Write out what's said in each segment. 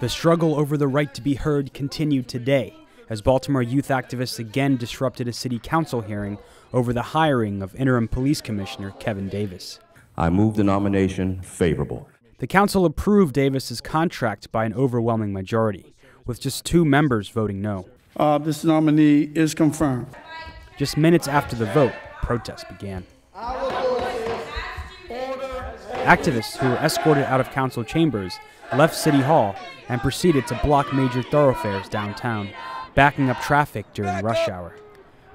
The struggle over the right to be heard continued today, as Baltimore youth activists again disrupted a city council hearing over the hiring of interim police commissioner Kevin Davis. I move the nomination favorable. The council approved Davis's contract by an overwhelming majority, with just 2 members voting no. This nominee is confirmed. Just minutes after the vote, protests began. Activists who were escorted out of council chambers left City Hall and proceeded to block major thoroughfares downtown, backing up traffic during rush hour.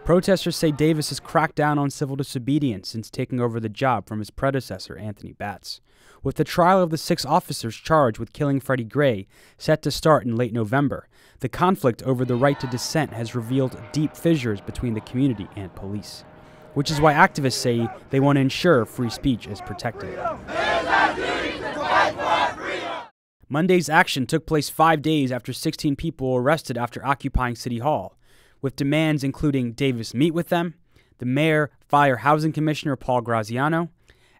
Protesters say Davis has cracked down on civil disobedience since taking over the job from his predecessor, Anthony Batts. With the trial of the 6 officers charged with killing Freddie Gray set to start in late November, the conflict over the right to dissent has revealed deep fissures between the community and police, which is why activists say they want to ensure free speech is protected. Monday's action took place 5 days after 16 people were arrested after occupying City Hall, with demands including Davis meet with them, the mayor fire housing commissioner Paul Graziano,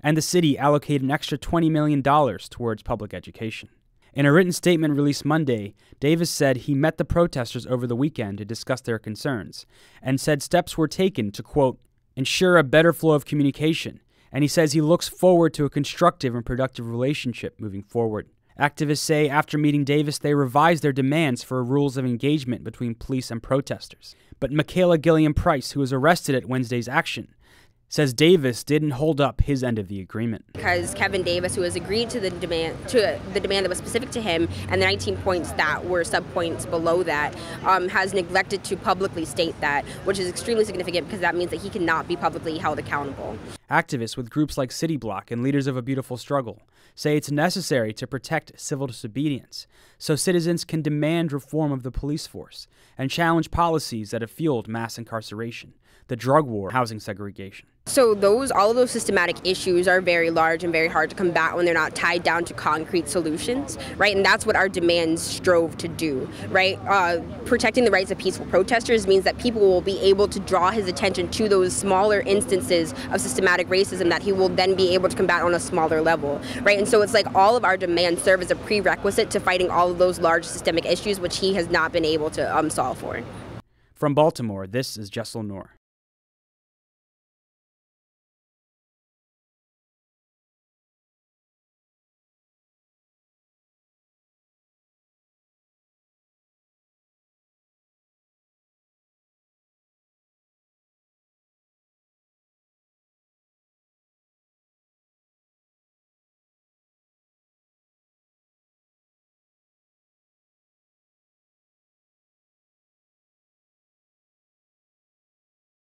and the city allocate an extra $20 million towards public education. In a written statement released Monday, Davis said he met the protesters over the weekend to discuss their concerns, and said steps were taken to, quote, ensure a better flow of communication, and he says he looks forward to a constructive and productive relationship moving forward. Activists say after meeting Davis, they revised their demands for rules of engagement between police and protesters. But Makayla Gilliam-Price, who was arrested at Wednesday's action, says Davis didn't hold up his end of the agreement. Because Kevin Davis, who has agreed to the demand that was specific to him, and the 19 points that were sub-points below that, has neglected to publicly state that, which is extremely significant because that means that he cannot be publicly held accountable. Activists with groups like Citi Bloc and Leaders of a Beautiful Struggle say it's necessary to protect civil disobedience so citizens can demand reform of the police force and challenge policies that have fueled mass incarceration, the drug war, housing segregation. So all of those systematic issues are very large and very hard to combat when they're not tied down to concrete solutions, right? And that's what our demands strove to do, right? Protecting the rights of peaceful protesters means that people will be able to draw his attention to those smaller instances of systematic racism that he will then be able to combat on a smaller level, right? And so it's like all of our demands serve as a prerequisite to fighting all of those large systemic issues which he has not been able to solve for. From Baltimore, this is Jessel Noor.